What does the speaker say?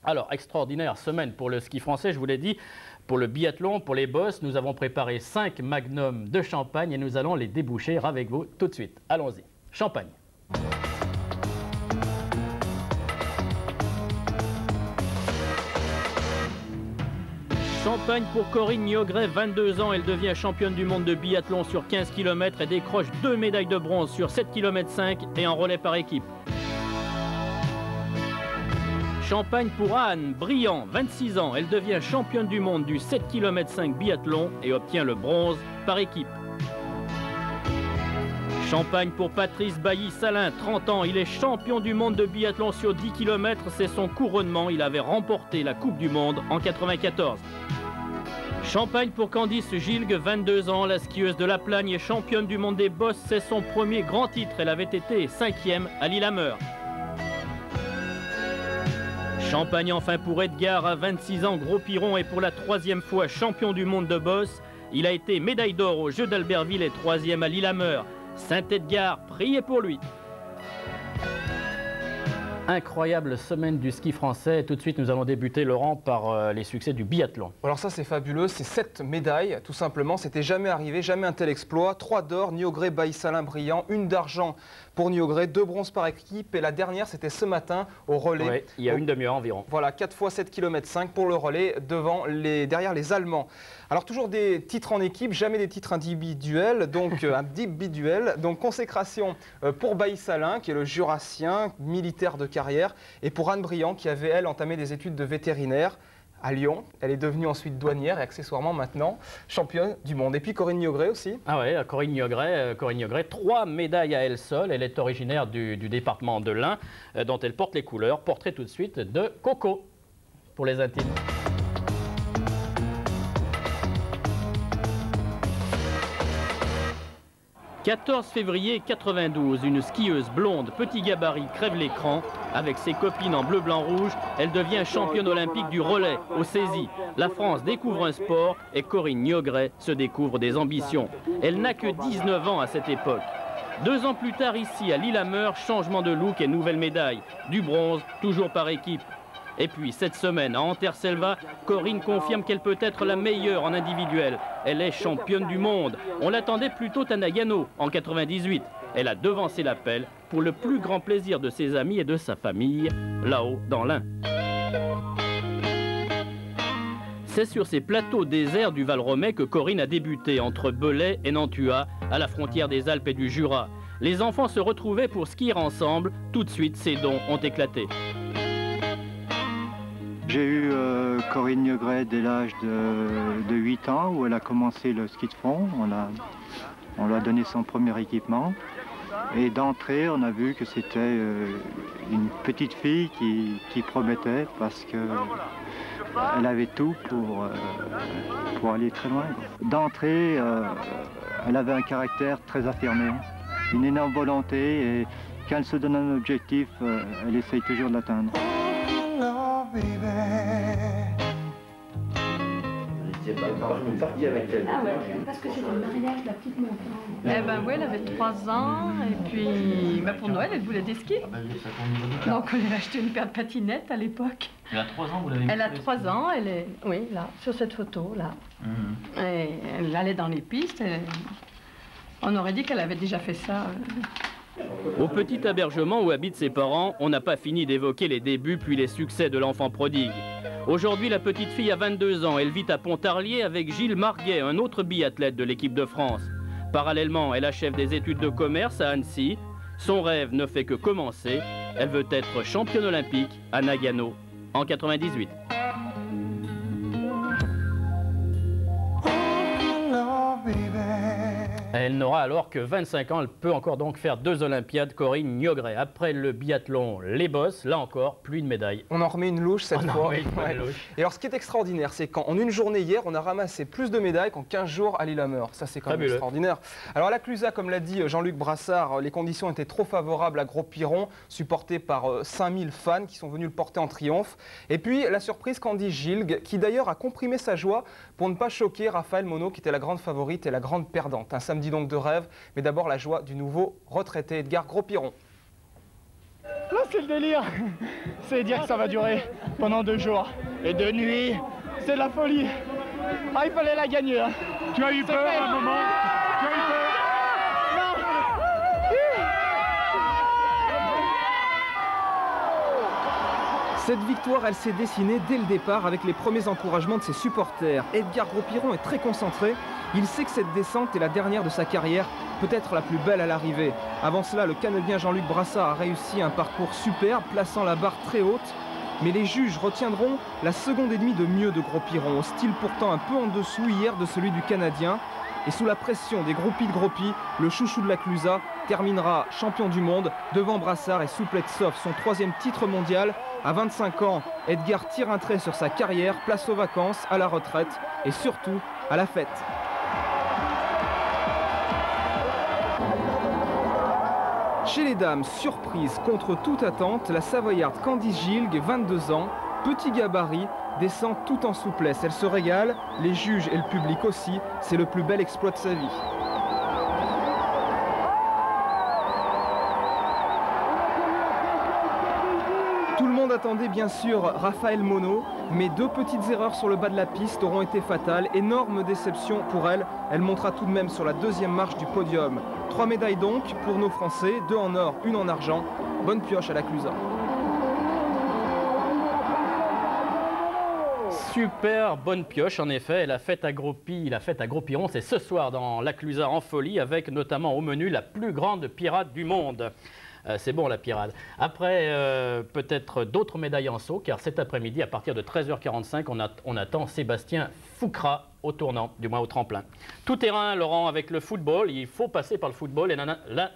Alors, extraordinaire semaine pour le ski français, je vous l'ai dit. Pour le biathlon, pour les bosses, nous avons préparé 5 magnums de champagne et nous allons les déboucher avec vous tout de suite. Allons-y. Champagne. Champagne pour Corinne Niogret, 22 ans, elle devient championne du monde de biathlon sur 15 km et décroche 2 médailles de bronze sur 7 km 5 et en relais par équipe. Champagne pour Anne Briand, 26 ans, elle devient championne du monde du 7 km 5 biathlon et obtient le bronze par équipe. Champagne pour Patrice Bailly-Salin, 30 ans, il est champion du monde de biathlon sur 10 km, c'est son couronnement, il avait remporté la Coupe du Monde en 1994. Champagne pour Candice Gilgue, 22 ans, la skieuse de la Plagne est championne du monde des bosses, c'est son premier grand titre, elle avait été 5e à Lillehammer. Champagne enfin pour Edgar, à 26 ans, Gros Piron est pour la 3e fois champion du monde de bosse. Il a été médaille d'or aux Jeux d'Albertville et 3e à Lillehammer. Saint-Edgar, priez pour lui. Incroyable semaine du ski français. Tout de suite, nous allons débuter, Laurent, par les succès du biathlon. Alors ça, c'est fabuleux. C'est 7 médailles, tout simplement. C'était jamais arrivé, jamais un tel exploit. 3 d'or, Niogret, Bailly-Salin, Briand. 1 d'argent pour Niogret, 2 bronzes par équipe. Et la dernière, c'était ce matin au relais. Oui, il y a une demi-heure environ. Voilà, 4 fois 7 km 5 pour le relais derrière les Allemands. Alors toujours des titres en équipe, jamais des titres individuels, donc individuel. Donc consécration pour Bailly-Salin, qui est le jurassien militaire de carrière, et pour Anne Briand, qui avait, elle, entamé des études de vétérinaire à Lyon. Elle est devenue ensuite douanière et accessoirement maintenant championne du monde. Et puis Corinne Niogret aussi. Ah oui, Corinne Niogret, 3 médailles à elle seule. Elle est originaire du département de l'Ain, dont elle porte les couleurs. Portrait tout de suite de Coco, pour les intimes. « 14 février 92, une skieuse blonde, petit gabarit, crève l'écran. Avec ses copines en bleu, blanc, rouge, elle devient championne olympique du relais, au saisie. La France découvre un sport et Corinne Niogret se découvre des ambitions. Elle n'a que 19 ans à cette époque. 2 ans plus tard, ici, à Lillehammer, changement de look et nouvelle médaille. Du bronze, toujours par équipe. Et puis, cette semaine, à Anterselva, Corinne confirme qu'elle peut être la meilleure en individuel. Elle est championne du monde. On l'attendait plutôt à Nagano, en 98. Elle a devancé l'appel pour le plus grand plaisir de ses amis et de sa famille, là-haut, dans l'Ain. C'est sur ces plateaux déserts du Val-Romay que Corinne a débuté, entre Belay et Nantua, à la frontière des Alpes et du Jura. Les enfants se retrouvaient pour skier ensemble. Tout de suite, ses dons ont éclaté. J'ai eu Corinne Niogret dès l'âge de 8 ans où elle a commencé le ski de fond. On lui a donné son premier équipement. Et d'entrée, on a vu que c'était une petite fille qui promettait parce qu'elle avait tout pour aller très loin. D'entrée, elle avait un caractère très affirmé, une énorme volonté et quand elle se donne un objectif, elle essaye toujours de l'atteindre. Une partie avec elle. Ah ouais, parce que c'était le mariage de la petite montagne. Eh ben oui, elle avait 3 ans et puis ben pour Noël, elle voulait des skis. Donc on lui a acheté une paire de patinettes à l'époque. Elle a 3 ans, vous l'avez vu? Elle a 3 ans, elle est, oui, là, sur cette photo, là. Et elle allait dans les pistes. On aurait dit qu'elle avait déjà fait ça. Au petit hébergement où habitent ses parents, on n'a pas fini d'évoquer les débuts puis les succès de l'enfant prodigue. Aujourd'hui, la petite fille a 22 ans. Elle vit à Pontarlier avec Gilles Marguet, un autre biathlète de l'équipe de France. Parallèlement, elle achève des études de commerce à Annecy. Son rêve ne fait que commencer. Elle veut être championne olympique à Nagano en 98. Elle n'aura alors que 25 ans, elle peut encore donc faire 2 Olympiades, Corinne Niogret. Après le biathlon, les bosses, là encore, plus de médailles. On en remet une louche cette fois. Ouais. Et alors ce qui est extraordinaire, c'est qu'en une journée hier, on a ramassé plus de médailles qu'en 15 jours à Lillehammer. Ça c'est quand même extraordinaire. Alors à la Clusaz, comme l'a dit Jean-Luc Brassard, les conditions étaient trop favorables à Gros Piron, supporté par 5000 fans qui sont venus le porter en triomphe. Et puis la surprise Candice Gilgue, qui d'ailleurs a comprimé sa joie pour ne pas choquer Raphaël Monod, qui était la grande favorite et la grande perdante. Un samedi donc de rêve, mais d'abord la joie du nouveau retraité Edgar Gros Piron. Là, c'est le délire. C'est dire que ça va durer pendant 2 jours. Et 2 nuits, c'est de la folie. Ah, il fallait la gagner. Hein. Tu as eu peur à un moment? Tu as eu peur? Cette victoire, elle s'est dessinée dès le départ avec les premiers encouragements de ses supporters. Edgar Gros-Piron est très concentré. Il sait que cette descente est la dernière de sa carrière, peut-être la plus belle à l'arrivée. Avant cela, le Canadien Jean-Luc Brassard a réussi un parcours superbe, plaçant la barre très haute. Mais les juges retiendront la seconde et demie de mieux de Gros-Piron, au style pourtant un peu en dessous hier de celui du Canadien. Et sous la pression des groupies de Groppi, le chouchou de la Clusaz terminera champion du monde devant Brassard et Soupletsov, son 3e titre mondial. À 25 ans, Edgar tire un trait sur sa carrière, place aux vacances, à la retraite et surtout à la fête. Chez les dames, surprise contre toute attente, la Savoyarde Candice Gilg, 22 ans, petit gabarit, descend tout en souplesse. Elle se régale, les juges et le public aussi, c'est le plus bel exploit de sa vie. Tout le monde attendait bien sûr Raphaël Monod, mais 2 petites erreurs sur le bas de la piste auront été fatales. Énorme déception pour elle, elle montera tout de même sur la 2e marche du podium. 3 médailles donc pour nos Français, 2 en or, 1 en argent. Bonne pioche à la Clusaz. Super bonne pioche en effet, la fête à Gros-Piron, c'est ce soir dans la Clusaz en folie avec notamment au menu la plus grande pirate du monde. C'est bon la pirate. Après peut-être d'autres médailles en saut car cet après-midi à partir de 13h45 on attend Sébastien Foucra au tournant, du moins au tremplin. Tout terrain Laurent avec le football, il faut passer par le football et la